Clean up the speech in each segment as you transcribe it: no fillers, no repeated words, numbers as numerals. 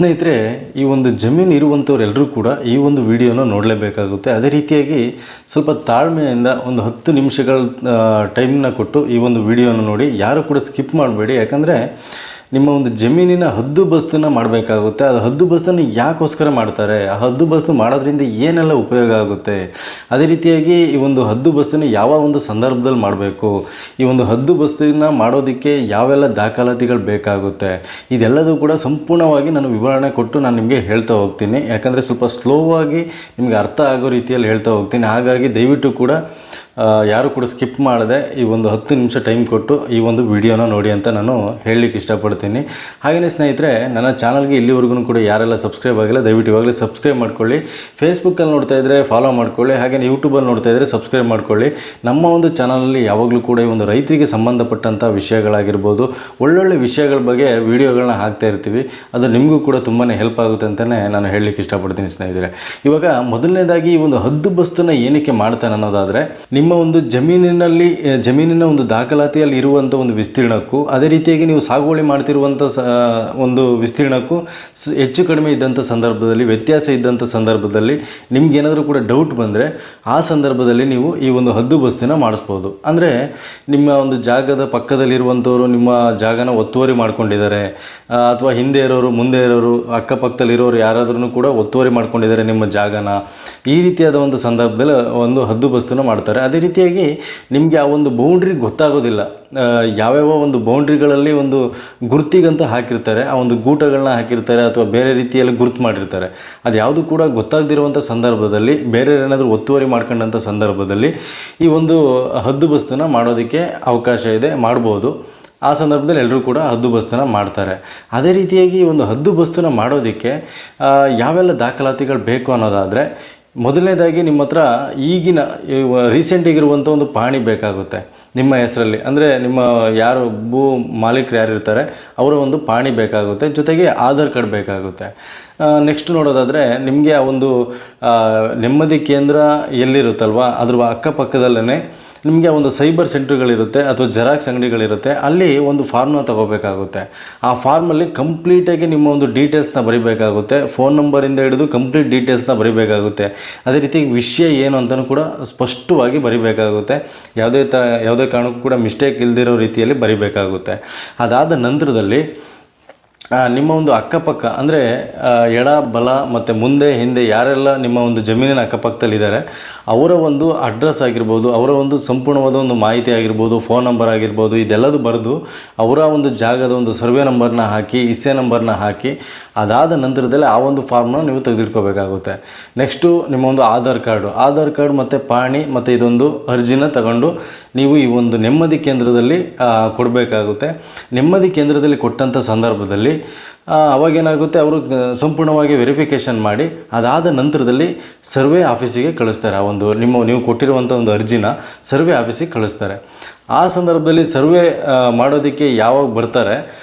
ಸ್ನೇಹಿತರೆ, ಈ ಒಂದು ಜಮೀನು ಇರುವಂಥವರೆಲ್ಲರೂ ಕೂಡ ಈ ಒಂದು ವಿಡಿಯೋನ ನೋಡಲೇಬೇಕಾಗುತ್ತೆ. ಅದೇ ರೀತಿಯಾಗಿ ಸ್ವಲ್ಪ ತಾಳ್ಮೆಯಿಂದ ಒಂದು 10 ನಿಮಿಷಗಳ ಟೈಮ್ನ ಕೊಟ್ಟು ಈ ಒಂದು ವಿಡಿಯೋನ ನೋಡಿ. ಯಾರು ಕೂಡ ಸ್ಕಿಪ್ ಮಾಡಬೇಡಿ. ಯಾಕಂದರೆ ನಿಮ್ಮ ಒಂದು ಜಮೀನಿನ ಹದ್ದುಬಸ್ತನ್ನು ಮಾಡಬೇಕಾಗುತ್ತೆ. ಅದು ಹದ್ದುಬಸ್ತನ್ನು ಯಾಕೋಸ್ಕರ ಮಾಡ್ತಾರೆ, ಆ ಹದ್ದುಬಸ್ತು ಮಾಡೋದ್ರಿಂದ ಏನೆಲ್ಲ ಉಪಯೋಗ ಆಗುತ್ತೆ, ಅದೇ ರೀತಿಯಾಗಿ ಈ ಒಂದು ಹದ್ದುಬಸ್ತನ್ನು ಯಾವ ಒಂದು ಸಂದರ್ಭದಲ್ಲಿ ಮಾಡಬೇಕು, ಈ ಒಂದು ಹದ್ದುಬಸ್ತನ್ನು ಮಾಡೋದಕ್ಕೆ ಯಾವೆಲ್ಲ ದಾಖಲಾತಿಗಳು ಬೇಕಾಗುತ್ತೆ, ಇದೆಲ್ಲದೂ ಕೂಡ ಸಂಪೂರ್ಣವಾಗಿ ನಾನು ವಿವರಣೆ ಕೊಟ್ಟು ನಾನು ನಿಮಗೆ ಹೇಳ್ತಾ ಹೋಗ್ತೀನಿ. ಯಾಕಂದರೆ ಸ್ವಲ್ಪ ಸ್ಲೋ ಆಗಿ ನಿಮಗೆ ಅರ್ಥ ಆಗೋ ರೀತಿಯಲ್ಲಿ ಹೇಳ್ತಾ ಹೋಗ್ತೀನಿ. ಹಾಗಾಗಿ ದಯವಿಟ್ಟು ಕೂಡ ಯಾರು ಕೂಡ ಸ್ಕಿಪ್ ಮಾಡದೆ ಈ ಒಂದು 10 ನಿಮಿಷ ಟೈಮ್ ಕೊಟ್ಟು ಈ ಒಂದು ವಿಡಿಯೋನ ನೋಡಿ ಅಂತ ನಾನು ಹೇಳಲಿಕ್ಕೆ ಇಷ್ಟಪಡ್ತೀನಿ. ಹಾಗೆಯೇ ಸ್ನೇಹಿತರೆ, ನನ್ನ ಚಾನಲ್ಗೆ ಇಲ್ಲಿವರೆಗೂ ಕೂಡ ಯಾರೆಲ್ಲ ಸಬ್ಸ್ಕ್ರೈಬ್ ಆಗಿಲ್ಲ ದಯವಿಟ್ಟು ಇವಾಗಲೇ ಸಬ್ಸ್ಕ್ರೈಬ್ ಮಾಡ್ಕೊಳ್ಳಿ. ಫೇಸ್ಬುಕ್ಕಲ್ಲಿ ನೋಡ್ತಾ ಇದ್ದರೆ ಫಾಲೋ ಮಾಡ್ಕೊಳ್ಳಿ. ಹಾಗೆ ಯೂಟ್ಯೂಬಲ್ಲಿ ನೋಡ್ತಾ ಇದ್ದರೆ ಸಬ್ಸ್ಕ್ರೈಬ್ ಮಾಡ್ಕೊಳ್ಳಿ. ನಮ್ಮ ಒಂದು ಚಾನಲಲ್ಲಿ ಯಾವಾಗಲೂ ಕೂಡ ಈ ಒಂದು ರೈತರಿಗೆ ಸಂಬಂಧಪಟ್ಟಂಥ ವಿಷಯಗಳಾಗಿರ್ಬೋದು, ಒಳ್ಳೊಳ್ಳೆ ವಿಷಯಗಳ ಬಗ್ಗೆ ವಿಡಿಯೋಗಳನ್ನ ಹಾಕ್ತಾ ಇರ್ತೀವಿ. ಅದು ನಿಮಗೂ ಕೂಡ ತುಂಬಾ ಹೆಲ್ಪ್ ಆಗುತ್ತೆ ಅಂತಲೇ ನಾನು ಹೇಳಲಿಕ್ಕೆ ಇಷ್ಟಪಡ್ತೀನಿ ಸ್ನೇಹಿತರೆ. ಇವಾಗ ಮೊದಲನೇದಾಗಿ ಈ ಒಂದು ಹದ್ದುಬಸ್ತನ್ನು ಏನಕ್ಕೆ ಮಾಡ್ತಾನೆ ಅನ್ನೋದಾದರೆ, ನಿಮ್ಮ ಒಂದು ಜಮೀನಿನ ಒಂದು ದಾಖಲಾತಿಯಲ್ಲಿ ಇರುವಂಥ ಒಂದು ವಿಸ್ತೀರ್ಣಕ್ಕೂ, ಅದೇ ರೀತಿಯಾಗಿ ನೀವು ಸಾಗುವಳಿ ಮಾಡ್ತಿರುವಂಥ ಒಂದು ವಿಸ್ತೀರ್ಣಕ್ಕೂ ಹೆಚ್ಚು ಕಡಿಮೆ ಇದ್ದಂಥ ಸಂದರ್ಭದಲ್ಲಿ, ವ್ಯತ್ಯಾಸ ಇದ್ದಂಥ ಸಂದರ್ಭದಲ್ಲಿ ನಿಮ್ಗೇನಾದರೂ ಕೂಡ ಡೌಟ್ ಬಂದರೆ ಆ ಸಂದರ್ಭದಲ್ಲಿ ನೀವು ಈ ಒಂದು ಹದ್ದುಬಸ್ತನ್ನು ಮಾಡಿಸ್ಬೋದು. ಅಂದರೆ ನಿಮ್ಮ ಒಂದು ಜಾಗದ ಪಕ್ಕದಲ್ಲಿರುವಂಥವರು ನಿಮ್ಮ ಜಾಗನ ಒತ್ತುವರಿ ಮಾಡ್ಕೊಂಡಿದ್ದಾರೆ, ಅಥವಾ ಹಿಂದೆ ಇರೋರು ಮುಂದೆ ಇರೋರು ಅಕ್ಕಪಕ್ಕದಲ್ಲಿರೋರು ಯಾರಾದ್ರೂ ಕೂಡ ಒತ್ತುವರಿ ಮಾಡ್ಕೊಂಡಿದ್ದಾರೆ ನಿಮ್ಮ ಜಾಗನ, ಈ ರೀತಿಯಾದ ಒಂದು ಸಂದರ್ಭದಲ್ಲಿ ಒಂದು ಹದ್ದುಬಸ್ತನ್ನು ಮಾಡ್ತಾರೆ. ಅದೇ ರೀತಿಯಾಗಿ ನಿಮಗೆ ಆ ಒಂದು ಬೌಂಡ್ರಿ ಗೊತ್ತಾಗೋದಿಲ್ಲ. ಯಾವ್ಯಾವ ಒಂದು ಬೌಂಡ್ರಿಗಳಲ್ಲಿ ಒಂದು ಗುರ್ತಿಗಂತ ಹಾಕಿರ್ತಾರೆ, ಆ ಒಂದು ಗೂಟಗಳನ್ನ ಹಾಕಿರ್ತಾರೆ ಅಥವಾ ಬೇರೆ ರೀತಿಯಲ್ಲಿ ಗುರ್ತು ಮಾಡಿರ್ತಾರೆ. ಅದು ಯಾವುದು ಕೂಡ ಗೊತ್ತಾಗದಿರುವಂಥ ಸಂದರ್ಭದಲ್ಲಿ, ಬೇರೆ ಏನಾದರೂ ಒತ್ತುವರಿ ಮಾಡ್ಕೊಂಡಂಥ ಸಂದರ್ಭದಲ್ಲಿ ಈ ಒಂದು ಹದ್ದುಬಸ್ತನ್ನು ಮಾಡೋದಕ್ಕೆ ಅವಕಾಶ ಇದೆ, ಮಾಡ್ಬೋದು. ಆ ಸಂದರ್ಭದಲ್ಲಿ ಎಲ್ಲರೂ ಕೂಡ ಹದ್ದುಬಸ್ತನ್ನು ಮಾಡ್ತಾರೆ. ಅದೇ ರೀತಿಯಾಗಿ ಒಂದು ಹದ್ದುಬಸ್ತನ್ನು ಮಾಡೋದಕ್ಕೆ ಯಾವೆಲ್ಲ ದಾಖಲಾತಿಗಳು ಬೇಕು ಅನ್ನೋದಾದರೆ, ಮೊದಲನೇದಾಗಿ ನಿಮ್ಮ ಹತ್ರ ಈಗಿನ ರೀಸೆಂಟಿಗಿರುವಂಥ ಒಂದು ಪಾಣಿ ಬೇಕಾಗುತ್ತೆ ನಿಮ್ಮ ಹೆಸರಲ್ಲಿ. ಅಂದರೆ ನಿಮ್ಮ ಯಾರು ಭೂ ಮಾಲೀಕರು ಯಾರಿರ್ತಾರೆ ಅವರ ಒಂದು ಪಾಣಿ ಬೇಕಾಗುತ್ತೆ, ಜೊತೆಗೆ ಆಧಾರ್ ಕಾರ್ಡ್ ಬೇಕಾಗುತ್ತೆ. ನೆಕ್ಸ್ಟ್ ನೋಡೋದಾದರೆ, ನಿಮಗೆ ಆ ಒಂದು ನೆಮ್ಮದಿ ಕೇಂದ್ರ ಎಲ್ಲಿರುತ್ತಲ್ವ ಅದ್ರ ಅಕ್ಕಪಕ್ಕದಲ್ಲೇ ನಿಮಗೆ ಒಂದು ಸೈಬರ್ ಸೆಂಟ್ರ್ಗಳಿರುತ್ತೆ ಅಥವಾ ಜೆರಾಕ್ಸ್ ಅಂಗಡಿಗಳಿರುತ್ತೆ. ಅಲ್ಲಿ ಒಂದು ಫಾರ್ಮ್ನ ತೊಗೋಬೇಕಾಗುತ್ತೆ. ಆ ಫಾರ್ಮಲ್ಲಿ ಕಂಪ್ಲೀಟಾಗಿ ನಿಮ್ಮ ಒಂದು ಡೀಟೇಲ್ಸ್ನ ಬರೀಬೇಕಾಗುತ್ತೆ. ಫೋನ್ ನಂಬರಿಂದ ಹಿಡಿದು ಕಂಪ್ಲೀಟ್ ಡೀಟೇಲ್ಸ್ನ ಬರೀಬೇಕಾಗುತ್ತೆ. ಅದೇ ರೀತಿ ವಿಷಯ ಏನು ಅಂತಲೂ ಕೂಡ ಸ್ಪಷ್ಟವಾಗಿ ಬರೀಬೇಕಾಗುತ್ತೆ. ಯಾವುದೇ ಕಾರಣಕ್ಕೂ ಕೂಡ ಮಿಸ್ಟೇಕ್ ಇಲ್ಲದಿರೋ ರೀತಿಯಲ್ಲಿ ಬರೀಬೇಕಾಗುತ್ತೆ. ಅದಾದ ನಂತರದಲ್ಲಿ ನಿಮ್ಮ ಒಂದು ಅಕ್ಕಪಕ್ಕ, ಅಂದರೆ ಎಡ ಬಲ ಮತ್ತು ಮುಂದೆ ಹಿಂದೆ ಯಾರೆಲ್ಲ ನಿಮ್ಮ ಒಂದು ಜಮೀನಿನ ಅಕ್ಕಪಕ್ಕದಲ್ಲಿದ್ದಾರೆ ಅವರ ಒಂದು ಅಡ್ರೆಸ್ ಆಗಿರ್ಬೋದು, ಅವರ ಒಂದು ಸಂಪೂರ್ಣವಾದ ಒಂದು ಮಾಹಿತಿ ಆಗಿರ್ಬೋದು, ಫೋನ್ ನಂಬರ್ ಆಗಿರ್ಬೋದು, ಇದೆಲ್ಲದು ಬರೆದು ಅವರ ಒಂದು ಜಾಗದ ಒಂದು ಸರ್ವೆ ನಂಬರ್ನ ಹಾಕಿ, ಇಸ್ಸೆ ನಂಬರ್ನ ಹಾಕಿ, ಅದಾದ ನಂತರದಲ್ಲಿ ಆ ಒಂದು ಫಾರ್ಮ್ನ ನೀವು ತೆಗೆದಿಟ್ಕೋಬೇಕಾಗುತ್ತೆ. ನೆಕ್ಸ್ಟು ನಿಮ್ಮ ಒಂದು ಆಧಾರ್ ಕಾರ್ಡ್ ಮತ್ತು ಪಾಣಿ ಮತ್ತು ಇದೊಂದು ಅರ್ಜಿನ ತಗೊಂಡು ನೀವು ಈ ಒಂದು ನೆಮ್ಮದಿ ಕೇಂದ್ರದಲ್ಲಿ ಕೊಡಬೇಕಾಗುತ್ತೆ. ನೆಮ್ಮದಿ ಕೇಂದ್ರದಲ್ಲಿ ಕೊಟ್ಟಂಥ ಸಂದರ್ಭದಲ್ಲಿ ಅವಾಗೇನಾಗುತ್ತೆ, ಅವರು ಸಂಪೂರ್ಣವಾಗಿ ವೆರಿಫಿಕೇಷನ್ ಮಾಡಿ ಅದಾದ ನಂತರದಲ್ಲಿ ಸರ್ವೆ ಆಫೀಸಿಗೆ ಕಳಿಸ್ತಾರೆ. ಆ ಒಂದು ನೀವು ಕೊಟ್ಟಿರುವಂಥ ಒಂದು ಅರ್ಜಿನ ಸರ್ವೆ ಆಫೀಸಿಗೆ ಕಳಿಸ್ತಾರೆ. ಆ ಸಂದರ್ಭದಲ್ಲಿ ಸರ್ವೆ ಮಾಡೋದಕ್ಕೆ ಯಾವಾಗ ಬರ್ತಾರೆ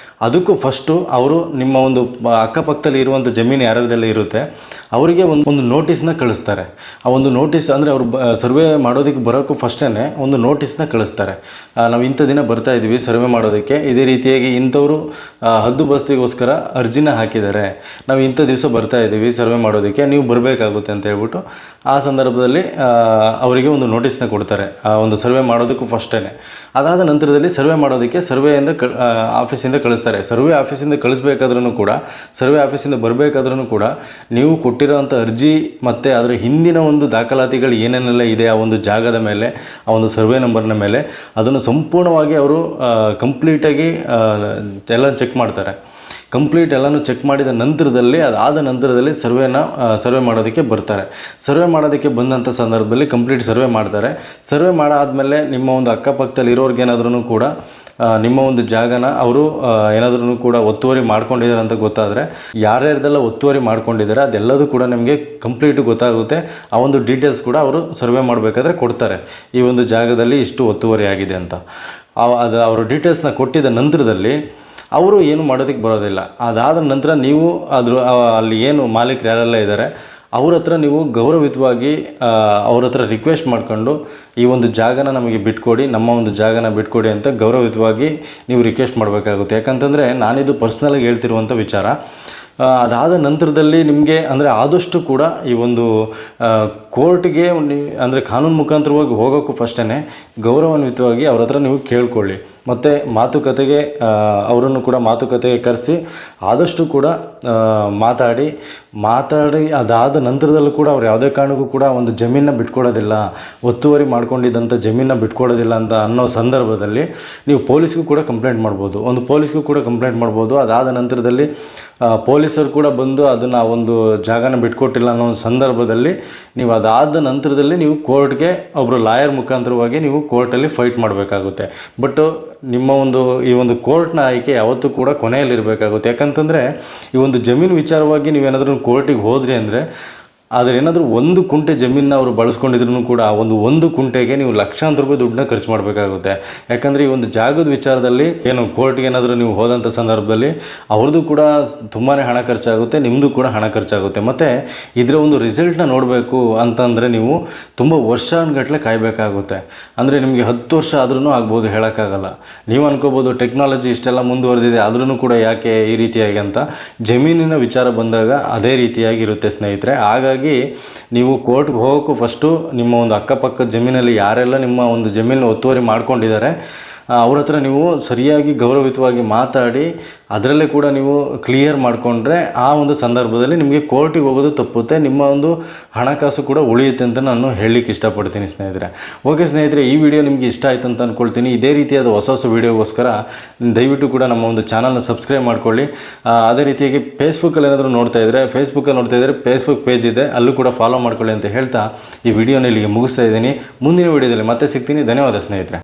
ಅದಕ್ಕೂ ಫಸ್ಟು ಅವರು ನಿಮ್ಮ ಒಂದು ಅಕ್ಕಪಕ್ಕದಲ್ಲಿ ಇರುವಂಥ ಜಮೀನು ಯಾರ್ಯಾರದೆಲ್ಲ ಇರುತ್ತೆ ಅವರಿಗೆ ಒಂದು ನೋಟಿಸ್ನ ಕಳಿಸ್ತಾರೆ. ಆ ಒಂದು ನೋಟಿಸ್ ಅಂದರೆ ಅವರು ಸರ್ವೆ ಮಾಡೋದಕ್ಕೆ ಬರೋಕ್ಕೂ ಫಸ್ಟೇ ಒಂದು ನೋಟಿಸ್ನ ಕಳಿಸ್ತಾರೆ. ನಾವು ಇಂಥ ದಿನ ಬರ್ತಾ ಇದ್ದೀವಿ ಸರ್ವೆ ಮಾಡೋದಕ್ಕೆ, ಇದೇ ರೀತಿಯಾಗಿ ಇಂಥವರು ಹದ್ದುಬಸ್ತಿಗೋಸ್ಕರ ಅರ್ಜಿನ ಹಾಕಿದ್ದಾರೆ, ನಾವು ಇಂಥ ದಿವಸ ಬರ್ತಾ ಇದ್ದೀವಿ ಸರ್ವೆ ಮಾಡೋದಕ್ಕೆ, ನೀವು ಬರಬೇಕಾಗುತ್ತೆ ಅಂತ ಹೇಳ್ಬಿಟ್ಟು ಆ ಸಂದರ್ಭದಲ್ಲಿ ಅವರಿಗೆ ಒಂದು ನೋಟಿಸ್ನ ಕೊಡ್ತಾರೆ, ಒಂದು ಸರ್ವೆ ಮಾಡೋದಕ್ಕೂ ಫಸ್ಟೇ. ಅದಾದ ನಂತರದಲ್ಲಿ ಸರ್ವೆ ಮಾಡೋದಕ್ಕೆ ಸರ್ವೆಯಿಂದ ಆಫೀಸಿಂದ ಕಳಿಸ್ತಾರೆ. ಸರ್ವೆ ಆಫೀಸಿಂದ ಕಳಿಸ್ಬೇಕಾದ್ರೂ ಕೂಡ, ಸರ್ವೆ ಆಫೀಸಿಂದ ಬರಬೇಕಾದ್ರೂ ಕೂಡ ನೀವು ಕೊಟ್ಟಿರೋಂಥ ಅರ್ಜಿ ಮತ್ತು ಅದರ ಹಿಂದಿನ ಒಂದು ದಾಖಲಾತಿಗಳು ಏನೇನೆಲ್ಲ ಇದೆ ಆ ಒಂದು ಜಾಗದ ಮೇಲೆ, ಆ ಒಂದು ಸರ್ವೆ ನಂಬರ್ನ ಮೇಲೆ, ಅದನ್ನು ಸಂಪೂರ್ಣವಾಗಿ ಅವರು ಕಂಪ್ಲೀಟಾಗಿ ಎಲ್ಲ ಚೆಕ್ ಮಾಡ್ತಾರೆ. ಕಂಪ್ಲೀಟ್ ಎಲ್ಲನೂ ಚೆಕ್ ಮಾಡಿದ ನಂತರದಲ್ಲಿ, ಅದಾದ ನಂತರದಲ್ಲಿ ಸರ್ವೆ ಮಾಡೋದಕ್ಕೆ ಬರ್ತಾರೆ. ಸರ್ವೆ ಮಾಡೋದಕ್ಕೆ ಬಂದಂಥ ಸಂದರ್ಭದಲ್ಲಿ ಕಂಪ್ಲೀಟ್ ಸರ್ವೆ ಮಾಡ್ತಾರೆ. ಸರ್ವೆ ಮಾಡಾದಮೇಲೆ ನಿಮ್ಮ ಒಂದು ಅಕ್ಕಪಕ್ಕದಲ್ಲಿ ಇರೋರಿಗೇನಾದ್ರೂ ಕೂಡ ನಿಮ್ಮ ಒಂದು ಜಾಗನ ಅವರು ಏನಾದ್ರೂ ಕೂಡ ಒತ್ತುವರಿ ಮಾಡ್ಕೊಂಡಿದ್ದಾರೆ ಅಂತ ಗೊತ್ತಾದರೆ, ಯಾರ್ಯಾರ್ದೆಲ್ಲ ಒತ್ತುವರಿ ಮಾಡ್ಕೊಂಡಿದ್ದಾರೆ ಅದೆಲ್ಲದೂ ಕೂಡ ನಿಮಗೆ ಕಂಪ್ಲೀಟ್ ಗೊತ್ತಾಗುತ್ತೆ. ಆ ಒಂದು ಡೀಟೇಲ್ಸ್ ಕೂಡ ಅವರು ಸರ್ವೆ ಮಾಡಬೇಕಾದ್ರೆ ಕೊಡ್ತಾರೆ, ಈ ಒಂದು ಜಾಗದಲ್ಲಿ ಇಷ್ಟು ಒತ್ತುವರಿ ಆಗಿದೆ ಅಂತ. ಅವರು ಡೀಟೇಲ್ಸ್ನ ಕೊಟ್ಟಿದ್ದ ನಂತರದಲ್ಲಿ ಅವರು ಏನು ಮಾಡೋದಕ್ಕೆ ಬರೋದಿಲ್ಲ. ಅದಾದ ನಂತರ ನೀವು ಅಲ್ಲಿ ಏನು ಮಾಲೀಕರು ಯಾರೆಲ್ಲ ಇದ್ದಾರೆ ಅವ್ರ ಹತ್ರ ನೀವು ಗೌರವಿತವಾಗಿ ಅವ್ರ ಹತ್ರ ರಿಕ್ವೆಸ್ಟ್ ಮಾಡ್ಕೊಂಡು ಈ ಒಂದು ಜಾಗನ ನಮಗೆ ಬಿಟ್ಕೊಡಿ, ನಮ್ಮ ಒಂದು ಜಾಗನ ಬಿಟ್ಕೊಡಿ ಅಂತ ಗೌರವಿತವಾಗಿ ನೀವು ರಿಕ್ವೆಸ್ಟ್ ಮಾಡಬೇಕಾಗುತ್ತೆ. ಯಾಕಂತಂದರೆ ನಾನಿದು ಪರ್ಸ್ನಲಾಗಿ ಹೇಳ್ತಿರುವಂಥ ವಿಚಾರ. ಅದಾದ ನಂತರದಲ್ಲಿ ನಿಮಗೆ ಅಂದರೆ ಆದಷ್ಟು ಕೂಡ ಈ ಒಂದು ಕೋರ್ಟ್ಗೆ ಅಂದರೆ ಕಾನೂನು ಮುಖಾಂತರವಾಗಿ ಹೋಗೋಕ್ಕೂ ಫಸ್ಟೇ ಗೌರವಾನ್ವಿತವಾಗಿ ಅವ್ರ ಹತ್ರ ನೀವು ಕೇಳ್ಕೊಳ್ಳಿ. ಮತ್ತು ಮಾತುಕತೆಗೆ ಅವರನ್ನು ಕೂಡ ಮಾತುಕತೆಗೆ ಕರೆಸಿ ಆದಷ್ಟು ಕೂಡ ಮಾತಾಡಿ ಅದಾದ ನಂತರದಲ್ಲೂ ಕೂಡ ಅವ್ರು ಯಾವುದೇ ಕಾರಣಕ್ಕೂ ಕೂಡ ಒಂದು ಜಮೀನನ್ನ ಬಿಟ್ಕೊಡೋದಿಲ್ಲ, ಒತ್ತುವರಿ ಮಾಡ್ಕೊಂಡಿದ್ದಂಥ ಜಮೀನನ್ನ ಬಿಟ್ಕೊಡೋದಿಲ್ಲ ಅಂತ ಅನ್ನೋ ಸಂದರ್ಭದಲ್ಲಿ ನೀವು ಪೊಲೀಸ್ಗೂ ಕೂಡ ಕಂಪ್ಲೇಂಟ್ ಮಾಡ್ಬೋದು. ಅದಾದ ನಂತರದಲ್ಲಿ ಪೊಲೀಸರು ಕೂಡ ಬಂದು ಅದನ್ನು ಒಂದು ಜಾಗನ ಬಿಟ್ಕೊಟ್ಟಿಲ್ಲ ಅನ್ನೋ ಒಂದು ಸಂದರ್ಭದಲ್ಲಿ ನೀವು ಅದಾದ ನಂತರದಲ್ಲಿ ನೀವು ಕೋರ್ಟ್ಗೆ ಒಬ್ಬರು ಲಾಯರ್ ಮುಖಾಂತರವಾಗಿ ನೀವು ಕೋರ್ಟಲ್ಲಿ ಫೈಟ್ ಮಾಡಬೇಕಾಗುತ್ತೆ. ಬಟ್ ನಿಮ್ಮ ಈ ಒಂದು ಕೋರ್ಟ್ನ ಆಯ್ಕೆ ಯಾವತ್ತೂ ಕೂಡ ಕೊನೆಯಲ್ಲಿರಬೇಕಾಗುತ್ತೆ. ಯಾಕಂತಂದರೆ ಈ ಒಂದು ಜಮೀನು ವಿಚಾರವಾಗಿ ನೀವೇನಾದರೂ ಕೋರ್ಟಿಗೆ ಹೋದ್ರಿ ಅಂದರೆ ಏನಾದರೂ ಒಂದು ಕುಂಟೆ ಜಮೀನನ್ನ ಅವರು ಬಳಸ್ಕೊಂಡಿದ್ರು ಕೂಡ ಒಂದು ಕುಂಟೆಗೆ ನೀವು ಲಕ್ಷಾಂತರ ರೂಪಾಯಿ ದುಡ್ಡನ್ನ ಖರ್ಚು ಮಾಡಬೇಕಾಗುತ್ತೆ. ಯಾಕಂದರೆ ಈ ಒಂದು ಜಾಗದ ವಿಚಾರದಲ್ಲಿ ಕೋರ್ಟ್ಗೆ ಏನಾದರೂ ನೀವು ಹೋದಂಥ ಸಂದರ್ಭದಲ್ಲಿ ಅವ್ರದ್ದು ಕೂಡ ತುಂಬಾ ಹಣ ಖರ್ಚಾಗುತ್ತೆ, ನಿಮ್ಮದು ಕೂಡ ಹಣ ಖರ್ಚಾಗುತ್ತೆ. ಮತ್ತು ಇದರ ಒಂದು ರಿಸಲ್ಟ್ನ ನೋಡಬೇಕು ಅಂತಂದರೆ ನೀವು ತುಂಬ ವರ್ಷಗಟ್ಟಲೆ ಕಾಯಬೇಕಾಗುತ್ತೆ. ಅಂದರೆ ನಿಮಗೆ 10 ವರ್ಷ ಆದ್ರೂ ಆಗ್ಬೋದು, ಹೇಳೋಕ್ಕಾಗಲ್ಲ. ನೀವು ಅನ್ಕೋಬೋದು ಟೆಕ್ನಾಲಜಿ ಇಷ್ಟೆಲ್ಲ ಮುಂದುವರೆದಿದೆ ಆದ್ರೂ ಕೂಡ ಯಾಕೆ ಈ ರೀತಿಯಾಗಿ ಅಂತ. ಜಮೀನಿನ ವಿಚಾರ ಬಂದಾಗ ಅದೇ ರೀತಿಯಾಗಿ ಇರುತ್ತೆ ಸ್ನೇಹಿತರೆ. ಹಾಗಾಗಿ ನೀವು ಕೋರ್ಟ್ಗೆ ಹೋಗೋಕ್ಕೂ ಫಸ್ಟು ನಿಮ್ಮ ಒಂದು ಅಕ್ಕಪಕ್ಕದ ಜಮೀನಲ್ಲಿ ಯಾರೆಲ್ಲ ನಿಮ್ಮ ಒಂದು ಜಮೀನು ಒತ್ತುವರಿ ಮಾಡ್ಕೊಂಡಿದ್ದಾರೆ ಅವ್ರ ಹತ್ರ ನೀವು ಸರಿಯಾಗಿ ಗೌರವಿತವಾಗಿ ಮಾತಾಡಿ ಅದರಲ್ಲೇ ಕೂಡ ನೀವು ಕ್ಲಿಯರ್ ಮಾಡಿಕೊಂಡ್ರೆ ಆ ಒಂದು ಸಂದರ್ಭದಲ್ಲಿ ನಿಮಗೆ ಕೋರ್ಟಿಗೆ ಹೋಗೋದು ತಪ್ಪುತ್ತೆ, ನಿಮ್ಮ ಒಂದು ಹಣಕಾಸು ಕೂಡ ಉಳಿಯುತ್ತೆ ಅಂತ ನಾನು ಹೇಳಲಿಕ್ಕೆ ಇಷ್ಟಪಡ್ತೀನಿ ಸ್ನೇಹಿತರೆ. ಓಕೆ ಸ್ನೇಹಿತರೆ, ಈ ವಿಡಿಯೋ ನಿಮಗೆ ಇಷ್ಟ ಆಯಿತು ಅಂತ ಅಂದ್ಕೊಳ್ತೀನಿ. ಇದೇ ರೀತಿಯಾದ ಹೊಸ ವಿಡಿಯೋಗೋಸ್ಕರ ದಯವಿಟ್ಟು ಕೂಡ ನಮ್ಮ ಒಂದು ಚಾನಲ್ನ ಸಬ್ಸ್ಕ್ರೈಬ್ ಮಾಡ್ಕೊಳ್ಳಿ. ಅದೇ ರೀತಿಯಾಗಿ ಫೇಸ್ಬುಕ್ಕಲ್ಲಿ ಏನಾದರೂ ನೋಡ್ತಾ ಇದ್ದರೆ ಫೇಸ್ಬುಕ್ ಪೇಜ್ ಇದೆ, ಅಲ್ಲೂ ಕೂಡ ಫಾಲೋ ಮಾಡ್ಕೊಳ್ಳಿ ಅಂತ ಹೇಳ್ತಾ ಈ ವಿಡಿಯೋನ ಇಲ್ಲಿಗೆ ಮುಗಿಸ್ತಾ ಇದ್ದೀನಿ. ಮುಂದಿನ ವಿಡಿಯೋದಲ್ಲಿ ಮತ್ತೆ ಸಿಗ್ತೀನಿ. ಧನ್ಯವಾದ ಸ್ನೇಹಿತರೆ.